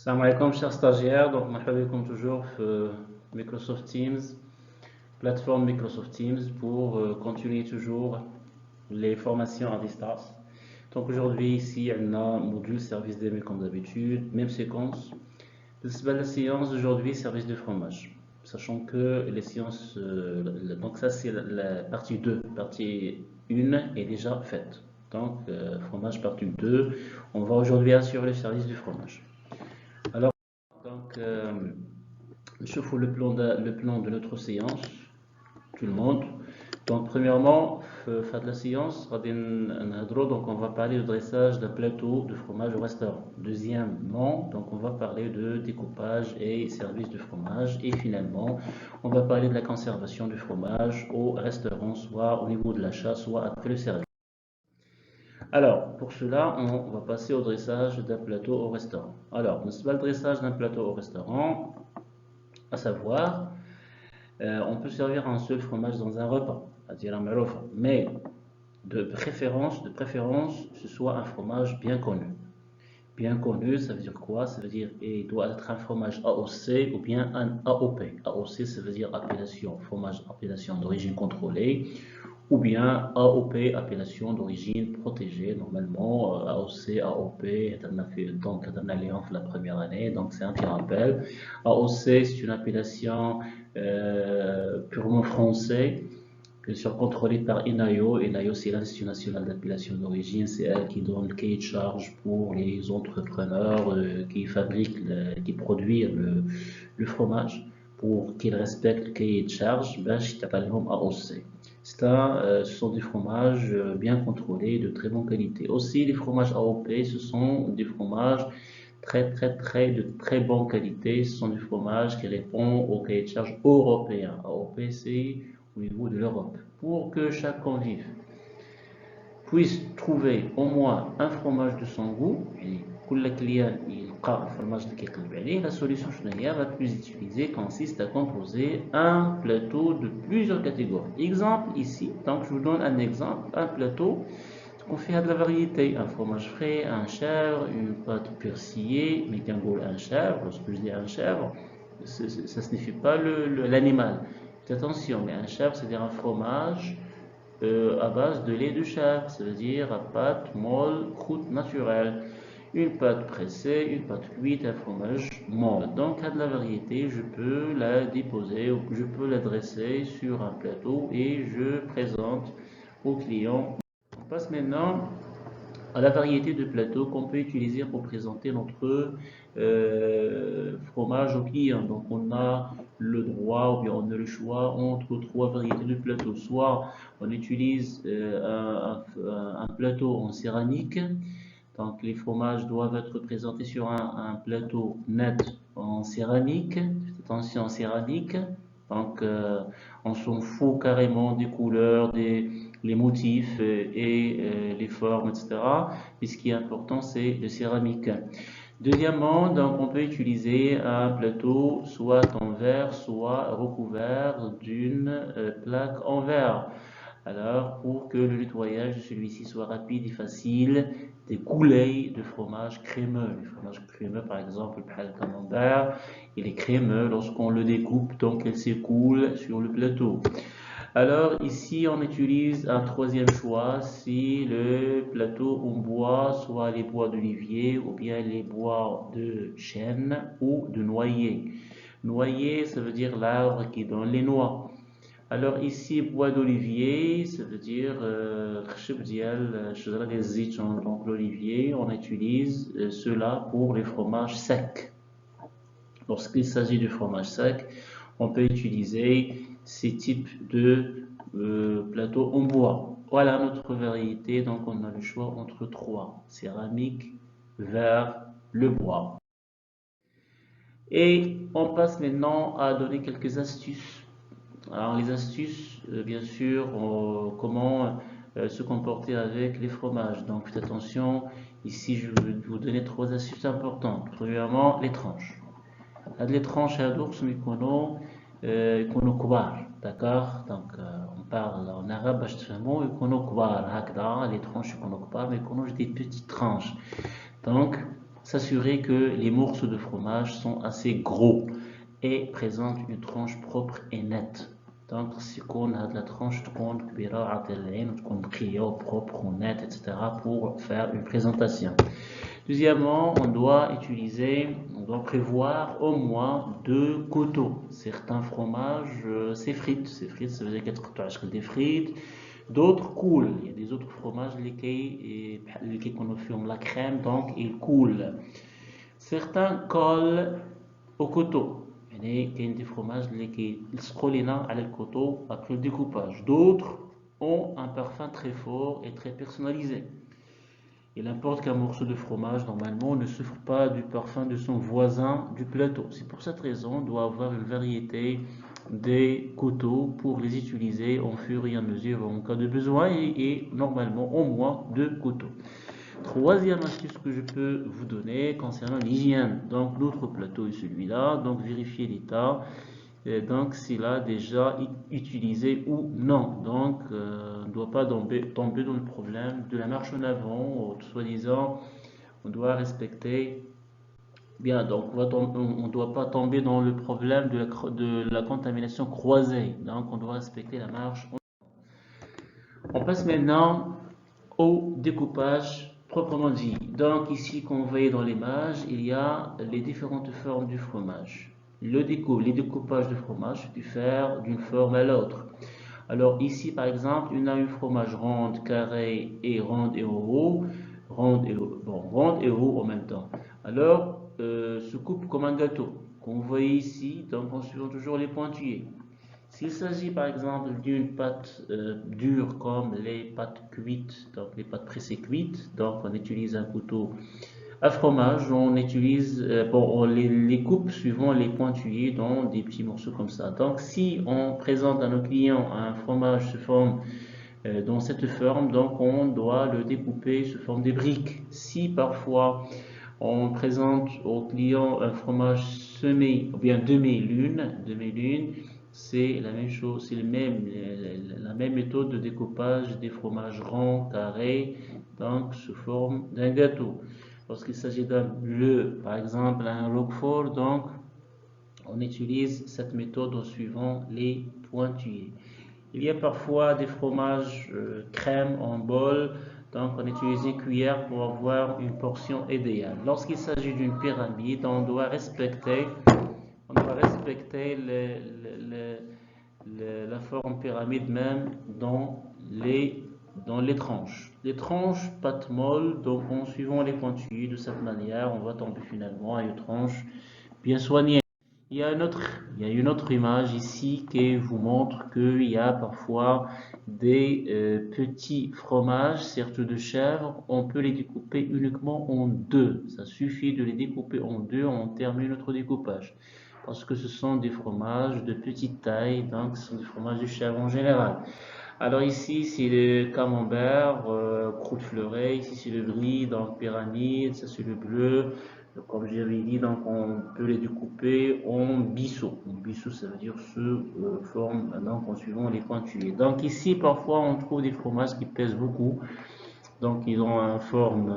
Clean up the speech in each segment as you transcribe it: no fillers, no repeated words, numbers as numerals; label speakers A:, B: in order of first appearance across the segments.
A: Salam alaikum, chers stagiaires. Donc, comme toujours, Microsoft Teams, plateforme Microsoft Teams pour continuer toujours les formations à distance. Donc, aujourd'hui, ici, on a un module service d'email comme d'habitude, même séquence. La séance d'aujourd'hui, service de fromage. Sachant que les séances, donc ça, c'est la partie 2. Partie 1 est déjà faite. Donc, fromage partie 2. On va aujourd'hui assurer le service du fromage. Alors, donc, je fais le plan de notre séance, tout le monde. Donc, premièrement, faire de la séance, donc on va parler de dressage d'un plateau de fromage au restaurant. Deuxièmement, donc on va parler de découpage et service de fromage. Et finalement, on va parler de la conservation du fromage au restaurant, soit au niveau de l'achat, soit après le service. Alors, pour cela, on va passer au dressage d'un plateau au restaurant. Alors, le dressage d'un plateau au restaurant, à savoir, on peut servir un seul fromage dans un repas, c'est-à-dire un marofa, mais de préférence, ce soit un fromage bien connu. Bien connu, ça veut dire quoi? Ça veut dire il doit être un fromage AOC ou bien un AOP. AOC, ça veut dire fromage appellation d'origine contrôlée, ou bien AOP, appellation d'origine protégée. Normalement, AOC, AOP, donc on a la première année, donc c'est un petit rappel. AOC, c'est une appellation purement française, bien sûr contrôlée par INAIO. INAIO, c'est l'Institut national d'appellation d'origine, c'est elle qui donne le cahier de charge pour les entrepreneurs qui fabriquent, qui produisent le fromage, pour qu'ils respectent le cahier de charge. AOC. Ce sont des fromages bien contrôlés, de très bonne qualité. Aussi, les fromages AOP, ce sont des fromages de très bonne qualité. Ce sont des fromages qui répondent au cahier de charge européen. AOP, c'est au niveau de l'Europe. Pour que chaque convive puisse trouver au moins un fromage de son goût, la solution va plus utiliser consiste à composer un plateau de plusieurs catégories. Exemple ici, donc je vous donne un exemple, un plateau qu'on fait de la variété, un fromage frais, un chèvre, une pâte persillée, mais qu'un goût un chèvre, lorsque je dis un chèvre, ça signifie pas l'animal. Attention, mais un chèvre, c'est-à-dire un fromage à base de lait de chèvre, ça veut dire à pâte molle, croûte naturelle, une pâte pressée, une pâte cuite, un fromage molle. Donc, à de la variété, je peux la déposer ou je peux la dresser sur un plateau et je présente au client. On passe maintenant à la variété de plateaux qu'on peut utiliser pour présenter notre fromage au client. Donc, on a le droit ou bien on a le choix entre trois variétés de plateaux. Soit on utilise un plateau en céramique. Donc, les fromages doivent être présentés sur un plateau net en céramique. Attention, en céramique. Donc, on s'en fout carrément des couleurs, les motifs et les formes, etc. Mais ce qui est important, c'est le céramique. Deuxièmement, donc, on peut utiliser un plateau soit en verre, soit recouvert d'une plaque en verre. Alors, pour que le nettoyage de celui-ci soit rapide et facile, des coulées de fromage crémeux. Le fromage crémeux, par exemple, le camembert, il est crémeux lorsqu'on le découpe, donc il s'écoule sur le plateau. Alors ici, on utilise un troisième choix, si le plateau en bois, soit les bois d'olivier ou bien les bois de chêne ou de noyer. Noyer, ça veut dire l'arbre qui donne les noix. Alors ici, bois d'olivier, ça veut dire donc l'olivier, on utilise cela pour les fromages secs. Lorsqu'il s'agit du fromage sec, on peut utiliser ces types de plateaux en bois. Voilà notre variété, donc on a le choix entre trois, céramique, verre, le bois. Et on passe maintenant à donner quelques astuces. Alors les astuces, bien sûr, comment se comporter avec les fromages. Donc faites attention, ici je vais vous donner trois astuces importantes. Premièrement, les tranches. هاد les tranches هادوك خصهم يكونوا كبار, d'accord. Donc on parle en arabe باش تفهموا, يكونوا كبار هكذا, les tranches يكونوا كبار, ما يكونوش des petites tranches. Donc s'assurer que les morceaux de fromage sont assez gros et présentent une tranche propre et nette. Donc, si on a de la tranche propre ou nette, etc. pour faire une présentation. Deuxièmement, on doit prévoir au moins 2 couteaux. Certains fromages s'effritent. S'effritent, ça veut dire qu'être des frites. D'autres coulent. Il y a des autres fromages, lesquels qu'on fume la crème, donc ils coulent. Certains collent au couteau. Il y a des fromages qui se collent à le couteau après le découpage. D'autres ont un parfum très fort et très personnalisé. Il importe qu'un morceau de fromage, normalement, ne souffre pas du parfum de son voisin du plateau. C'est pour cette raison qu'on doit avoir une variété des couteaux pour les utiliser en fur et à mesure en cas de besoin et normalement au moins 2 couteaux. Troisième astuce que je peux vous donner concernant l'hygiène. Donc notre plateau est celui-là, donc vérifiez l'état. Donc s'il a déjà utilisé ou non. Donc on ne doit pas tomber dans le problème de la marche en avant, soi-disant on doit respecter bien. Donc on ne doit pas tomber dans le problème de la contamination croisée. Donc on doit respecter la marche. On passe maintenant au découpage proprement dit. Donc ici, comme vous voyez dans l'image, il y a les différentes formes du fromage. Les découpages de fromage diffèrent d'une forme à l'autre. Alors ici, par exemple, on a un fromage ronde, carré et ronde et haut. Ronde et haut en même temps. Alors, se coupe comme un gâteau. Comme vous voyez ici, donc en suivant toujours les pointillés. S'il s'agit par exemple d'une pâte dure comme les pâtes cuites, donc les pâtes pressées cuites, donc on utilise un couteau à fromage, on les coupe suivant les pointillés dans des petits morceaux comme ça. Donc si on présente à nos clients un fromage sous forme dans cette forme, donc on doit le découper sous forme de briques. Si parfois on présente au client un fromage semé ou bien demi-lune, c'est la même chose, c'est la même méthode de découpage des fromages ronds, carrés, donc sous forme d'un gâteau. Lorsqu'il s'agit d'un bleu, par exemple un roquefort, donc on utilise cette méthode en suivant les pointillés. Il y a parfois des fromages crème en bol, donc on utilise une cuillère pour avoir une portion idéale. Lorsqu'il s'agit d'une pyramide, on doit respecter la forme pyramide même dans les tranches. Les tranches pâte molle, donc en suivant les pointillés de cette manière, on va tomber finalement à une tranche bien soignée. Il y a une autre image ici qui vous montre qu'il y a parfois des petits fromages, certes de chèvre, on peut les découper uniquement en deux. Ça suffit de les découper en deux, on termine notre découpage. Parce que ce sont des fromages de petite taille, donc ce sont des fromages de chèvre en général. Alors ici, c'est le camembert, croûte fleurée, ici c'est le brie, donc pyramide, ça c'est le bleu. Comme j'avais dit, donc on peut les découper en bisseaux. En bisseaux, ça veut dire forme donc en suivant les pointillés. Donc ici, parfois, on trouve des fromages qui pèsent beaucoup. Donc ils ont une forme,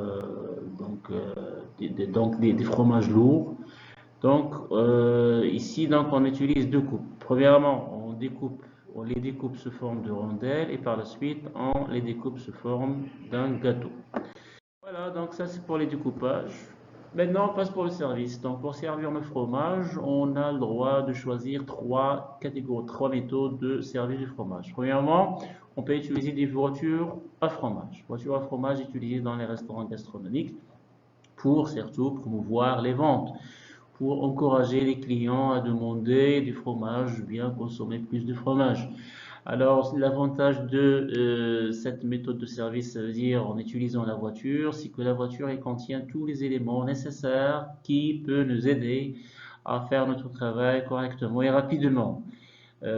A: des fromages lourds. Donc ici, donc on utilise deux coupes. Premièrement, on les découpe sous forme de rondelles et par la suite, on les découpe sous forme d'un gâteau. Voilà, donc ça c'est pour les découpages. Maintenant, on passe pour le service. Donc, pour servir le fromage, on a le droit de choisir trois catégories, trois méthodes de service du fromage. Premièrement, on peut utiliser des voitures à fromage. Voitures à fromage utilisées dans les restaurants gastronomiques pour surtout promouvoir les ventes, pour encourager les clients à demander du fromage, bien consommer plus de fromage. Alors, l'avantage de cette méthode de service, ça veut dire en utilisant la voiture, c'est que la voiture elle contient tous les éléments nécessaires qui peuvent nous aider à faire notre travail correctement et rapidement.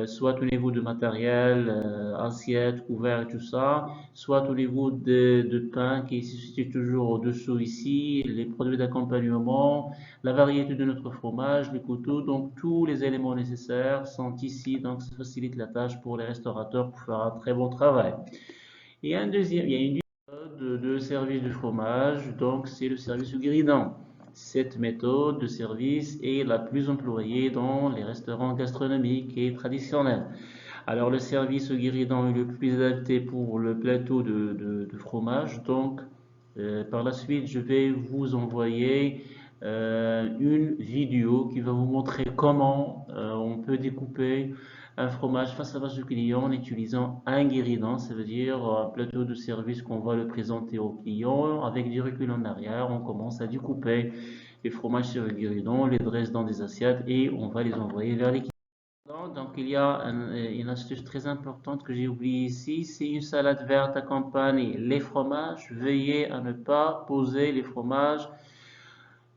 A: Soit au niveau de matériel, assiette, couvert et tout ça, soit au niveau de pain qui se situe toujours au-dessous ici, les produits d'accompagnement, la variété de notre fromage, le couteau, donc tous les éléments nécessaires sont ici, donc ça facilite la tâche pour les restaurateurs pour faire un très bon travail. Il y a une deuxième méthode de service de fromage, donc c'est le service au guéridon. Cette méthode de service est la plus employée dans les restaurants gastronomiques et traditionnels. Alors le service au guéridon est le plus adapté pour le plateau de fromage. Donc par la suite, je vais vous envoyer une vidéo qui va vous montrer comment on peut découper un fromage face à face du client en utilisant un guéridon, ça veut dire un plateau de service qu'on va le présenter au client avec du recul en arrière. On commence à découper les fromages sur le guéridon, les dresse dans des assiettes et on va les envoyer vers les clients. Donc il y a une astuce très importante que j'ai oubliée ici, c'est une salade verte accompagne les fromages. Veuillez à ne pas poser les fromages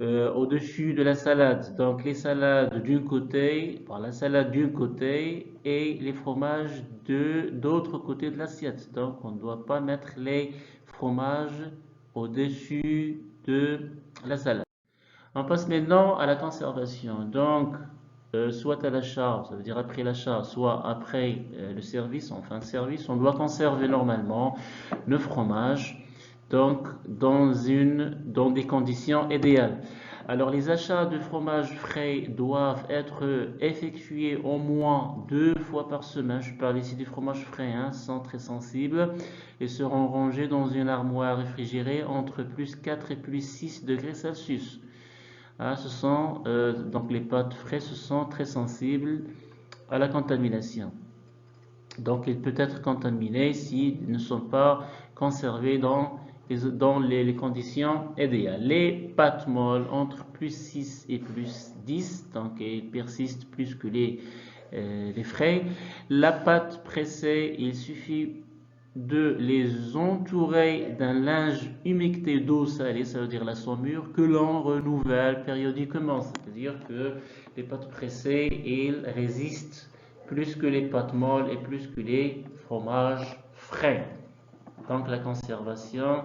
A: au-dessus de la salade. Donc les salades d'un côté, par la salade d'un côté et les fromages de d'autre côté de l'assiette. Donc on ne doit pas mettre les fromages au-dessus de la salade. On passe maintenant à la conservation. Donc soit à l'achat, ça veut dire après l'achat, soit après le service, en fin de service, on doit conserver normalement le fromage donc dans des conditions idéales. Alors les achats de fromage frais doivent être effectués au moins 2 fois par semaine. Je parle ici des fromages frais, hein, sont très sensibles et seront rangés dans une armoire réfrigérée entre plus 4 et plus 6 degrés Celsius. Ah, donc les pâtes frais sont très sensibles à la contamination. Donc il peut être contaminé s'ils ne sont pas conservés dans les conditions idéales. Les pâtes molles entre plus 6 et plus 10, donc elles persistent plus que les frais. La pâte pressée, il suffit de les entourer d'un linge humecté d'eau salée, ça veut dire la saumure, que l'on renouvelle périodiquement. C'est-à-dire que les pâtes pressées, elles résistent plus que les pâtes molles et plus que les fromages frais. Donc la conservation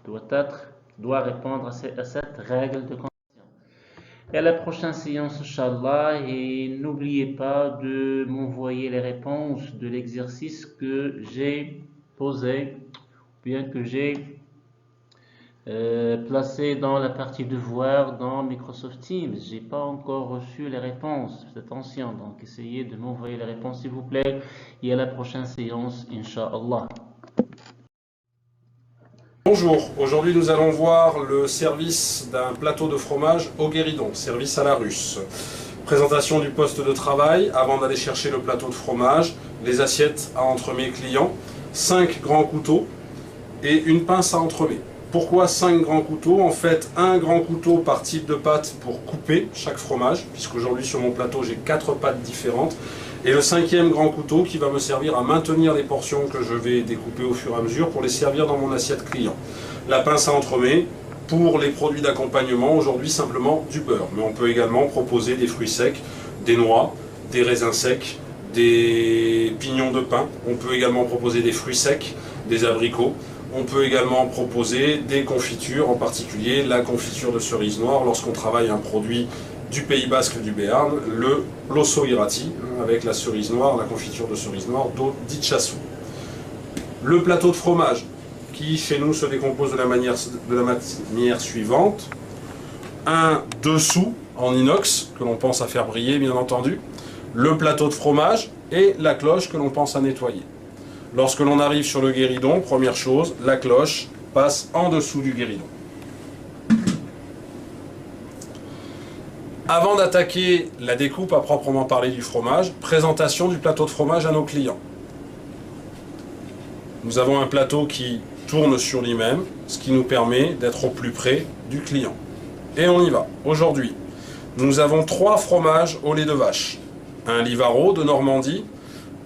A: doit répondre à cette règle de conservation. Et à la prochaine séance, Inch'Allah, et n'oubliez pas de m'envoyer les réponses de l'exercice que j'ai posé, bien que j'ai placé dans la partie devoir dans Microsoft Teams. J'ai pas encore reçu les réponses. Faites attention, donc essayez de m'envoyer les réponses s'il vous plaît. Et à la prochaine séance, Inch'Allah.
B: Bonjour, aujourd'hui nous allons voir le service d'un plateau de fromage au guéridon, service à la russe. Présentation du poste de travail avant d'aller chercher le plateau de fromage, les assiettes à entremets clients, 5 grands couteaux et une pince à entremets. Pourquoi 5 grands couteaux? En fait, un grand couteau par type de pâte pour couper chaque fromage, puisqu'aujourd'hui sur mon plateau j'ai 4 pâtes différentes. Et le 5e grand couteau qui va me servir à maintenir les portions que je vais découper au fur et à mesure pour les servir dans mon assiette client. La pince à entremets pour les produits d'accompagnement, aujourd'hui simplement du beurre. Mais on peut également proposer des fruits secs, des noix, des raisins secs, des pignons de pain. On peut également proposer des fruits secs, des abricots. On peut également proposer des confitures, en particulier la confiture de cerise noire lorsqu'on travaille un produit du Pays Basque du Béarn, le l'osso irati, avec la cerise noire, la confiture de cerise noire d'Itchassou. Le plateau de fromage, qui chez nous se décompose de la manière suivante. Un dessous en inox, que l'on pense à faire briller bien entendu, le plateau de fromage et la cloche que l'on pense à nettoyer. Lorsque l'on arrive sur le guéridon, première chose, la cloche passe en dessous du guéridon. Avant d'attaquer la découpe à proprement parler du fromage, présentation du plateau de fromage à nos clients. Nous avons un plateau qui tourne sur lui-même, ce qui nous permet d'être au plus près du client. Et on y va. Aujourd'hui, nous avons 3 fromages au lait de vache. Un Livaro de Normandie,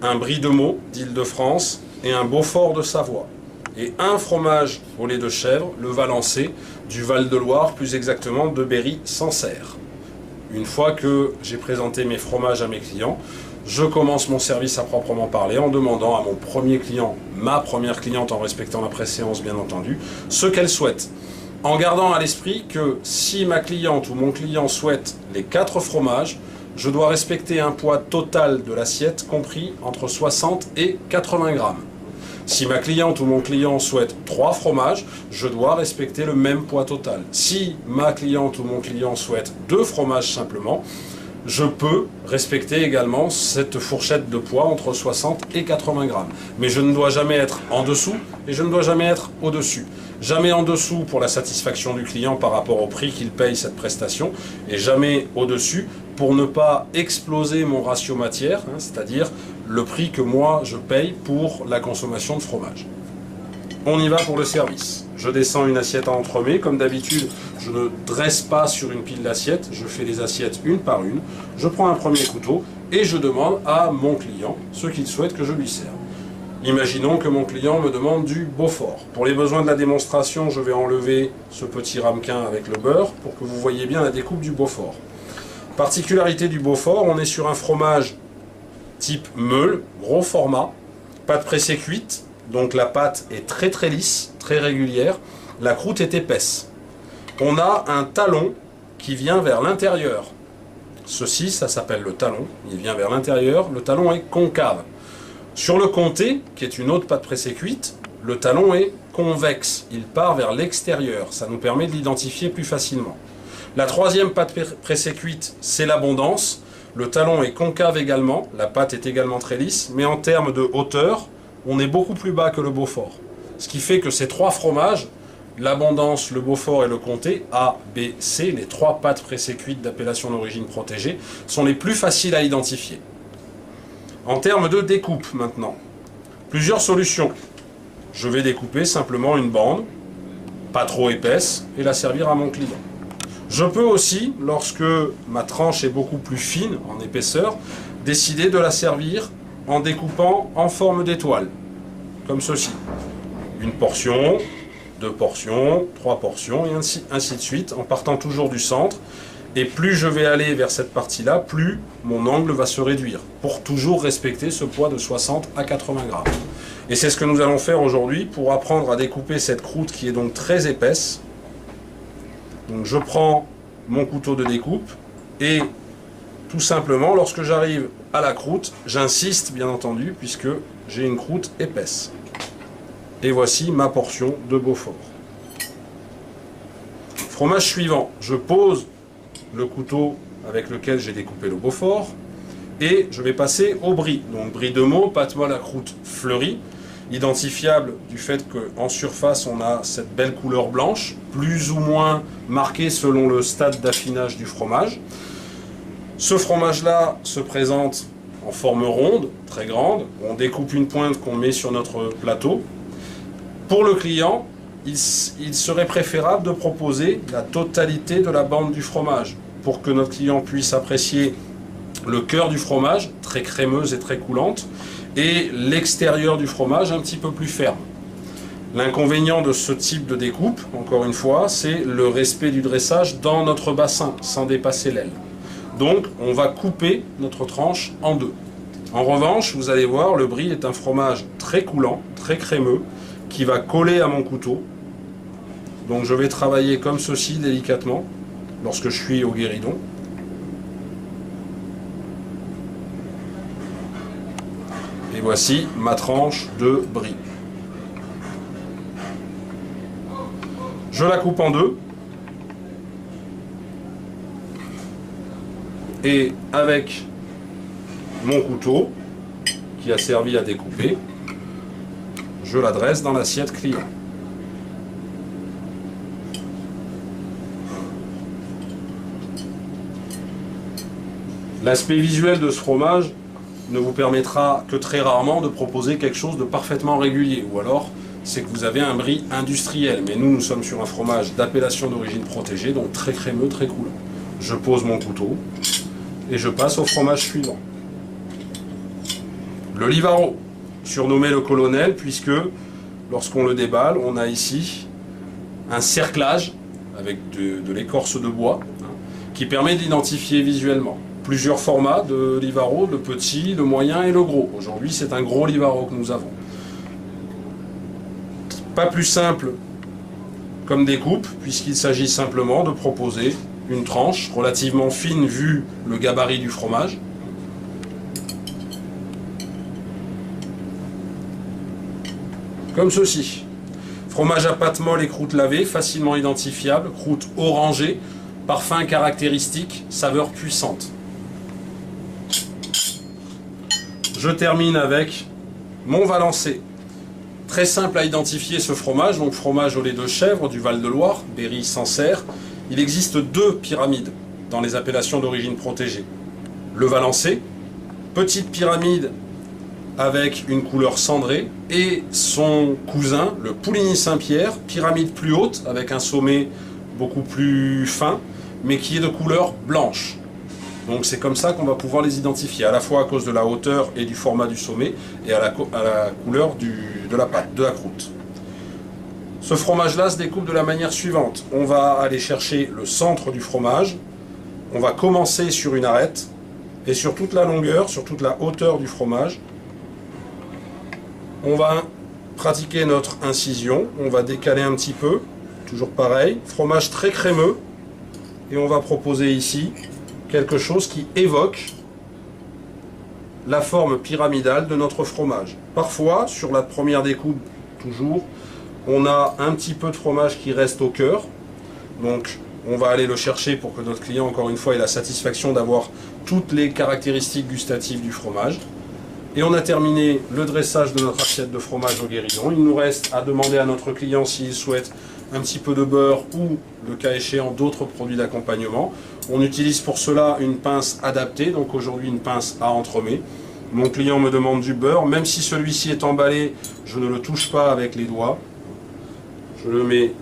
B: un Brie de Meaux d'Île-de-France et un Beaufort de Savoie. Et un fromage au lait de chèvre, le Valençay, du Val-de-Loire, plus exactement de Berry-Sancerre. Une fois que j'ai présenté mes fromages à mes clients, je commence mon service à proprement parler en demandant à mon premier client, ma première cliente en respectant la préséance bien entendu, ce qu'elle souhaite. En gardant à l'esprit que si ma cliente ou mon client souhaite les 4 fromages, je dois respecter un poids total de l'assiette compris entre 60 et 80 grammes. Si ma cliente ou mon client souhaite 3 fromages, je dois respecter le même poids total. Si ma cliente ou mon client souhaite 2 fromages simplement, je peux respecter également cette fourchette de poids entre 60 et 80 grammes. Mais je ne dois jamais être en dessous et je ne dois jamais être au-dessus. Jamais en dessous pour la satisfaction du client par rapport au prix qu'il paye cette prestation et jamais au-dessus pour ne pas exploser mon ratio matière, c'est-à-dire le prix que moi je paye pour la consommation de fromage. On y va pour le service. Je descends une assiette à entremets. Comme d'habitude, je ne dresse pas sur une pile d'assiettes. Je fais les assiettes une par une. Je prends un premier couteau et je demande à mon client ce qu'il souhaite que je lui serve. Imaginons que mon client me demande du Beaufort. Pour les besoins de la démonstration, je vais enlever ce petit ramequin avec le beurre pour que vous voyez bien la découpe du Beaufort. Particularité du Beaufort, on est sur un fromage type meule, gros format, pâte pressée cuite. Donc la pâte est très très lisse, très régulière, la croûte est épaisse. On a un talon qui vient vers l'intérieur. Ceci, ça s'appelle le talon, il vient vers l'intérieur, le talon est concave. Sur le comté, qui est une autre pâte pressée cuite, le talon est convexe, il part vers l'extérieur, ça nous permet de l'identifier plus facilement. La troisième pâte pressée cuite, c'est l'abondance, le talon est concave également, la pâte est également très lisse, mais en termes de hauteur, on est beaucoup plus bas que le Beaufort. Ce qui fait que ces 3 fromages, l'abondance, le Beaufort et le comté, A, B, C, les 3 pâtes pressées cuites d'appellation d'origine protégée, sont les plus faciles à identifier. En termes de découpe maintenant, plusieurs solutions. Je vais découper simplement une bande, pas trop épaisse, et la servir à mon client. Je peux aussi, lorsque ma tranche est beaucoup plus fine en épaisseur, décider de la servir en découpant en forme d'étoile, comme ceci. Une portion, 2 portions, 3 portions, et ainsi de suite, en partant toujours du centre. Et plus je vais aller vers cette partie-là, plus mon angle va se réduire, pour toujours respecter ce poids de 60 à 80 grammes. Et c'est ce que nous allons faire aujourd'hui pour apprendre à découper cette croûte qui est donc très épaisse. Donc je prends mon couteau de découpe et tout simplement, lorsque j'arrive à la croûte, j'insiste bien entendu, puisque j'ai une croûte épaisse. Et voici ma portion de Beaufort. Fromage suivant, je pose le couteau avec lequel j'ai découpé le Beaufort et je vais passer au brie. Donc brie de Meaux, pâte molle à croûte fleurie, identifiable du fait qu'en surface on a cette belle couleur blanche, plus ou moins marquée selon le stade d'affinage du fromage. Ce fromage-là se présente en forme ronde, très grande. On découpe une pointe qu'on met sur notre plateau. Pour le client, il serait préférable de proposer la totalité de la bande du fromage pour que notre client puisse apprécier le cœur du fromage, très crémeuse et très coulante, et l'extérieur du fromage un petit peu plus ferme. L'inconvénient de ce type de découpe, encore une fois, c'est le respect du dressage dans notre bassin, sans dépasser l'aile. Donc, on va couper notre tranche en 2. En revanche, vous allez voir, le brie est un fromage très coulant, très crémeux, qui va coller à mon couteau. Donc, je vais travailler comme ceci, délicatement, lorsque je suis au guéridon. Et voici ma tranche de brie. Je la coupe en 2. Et avec mon couteau, qui a servi à découper, je la dresse dans l'assiette client. L'aspect visuel de ce fromage ne vous permettra que très rarement de proposer quelque chose de parfaitement régulier, ou alors c'est que vous avez un brie industriel. Mais nous sommes sur un fromage d'appellation d'origine protégée, donc très crémeux, très coulant. Je pose mon couteau et je passe au fromage suivant. Le Livaro, surnommé le colonel, puisque lorsqu'on le déballe, on a ici un cerclage avec de l'écorce de bois qui permet d'identifier visuellement. Plusieurs formats de Livaro, le petit, le moyen et le gros. Aujourd'hui, c'est un gros Livaro que nous avons. Pas plus simple comme découpe, puisqu'il s'agit simplement de proposer une tranche relativement fine vu le gabarit du fromage. comme ceci. Fromage à pâte molle et croûte lavée, facilement identifiable, croûte orangée, parfum caractéristique, saveur puissante. Je termine avec mon Valençay. Très simple à identifier ce fromage, donc fromage au lait de chèvre du Val-de-Loire, Berry, Sancerre. Il existe deux pyramides dans les appellations d'origine protégée. Le Valençay, petite pyramide avec une couleur cendrée, et son cousin, le Pouligny-Saint-Pierre, pyramide plus haute avec un sommet beaucoup plus fin, mais qui est de couleur blanche. Donc c'est comme ça qu'on va pouvoir les identifier, à la fois à cause de la hauteur et du format du sommet, et à la couleur de la pâte, de la croûte. Ce fromage-là se découpe de la manière suivante. On va aller chercher le centre du fromage, on va commencer sur une arête, et sur toute la longueur, sur toute la hauteur du fromage, on va pratiquer notre incision, on va décaler un petit peu, toujours pareil, fromage très crémeux, et on va proposer ici quelque chose qui évoque la forme pyramidale de notre fromage. Parfois, sur la première découpe, toujours, on a un petit peu de fromage qui reste au cœur, donc on va aller le chercher pour que notre client, encore une fois, ait la satisfaction d'avoir toutes les caractéristiques gustatives du fromage. Et on a terminé le dressage de notre assiette de fromage au guéridon. Il nous reste à demander à notre client s'il souhaite un petit peu de beurre ou, le cas échéant, d'autres produits d'accompagnement. On utilise pour cela une pince adaptée, donc aujourd'hui une pince à entremets. Mon client me demande du beurre, même si celui-ci est emballé, je ne le touche pas avec les doigts. Je le mets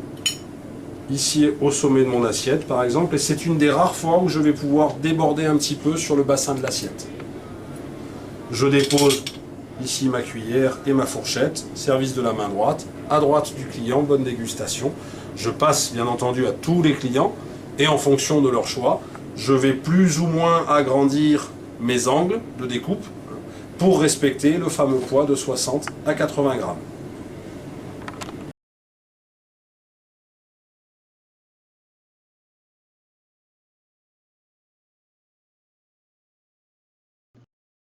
B: ici au sommet de mon assiette par exemple, et c'est une des rares fois où je vais pouvoir déborder un petit peu sur le bassin de l'assiette. Je dépose ici ma cuillère et ma fourchette, service de la main droite, à droite du client, bonne dégustation. Je passe bien entendu à tous les clients et en fonction de leur choix, je vais plus ou moins agrandir mes angles de découpe pour respecter le fameux poids de 60 à 80 grammes.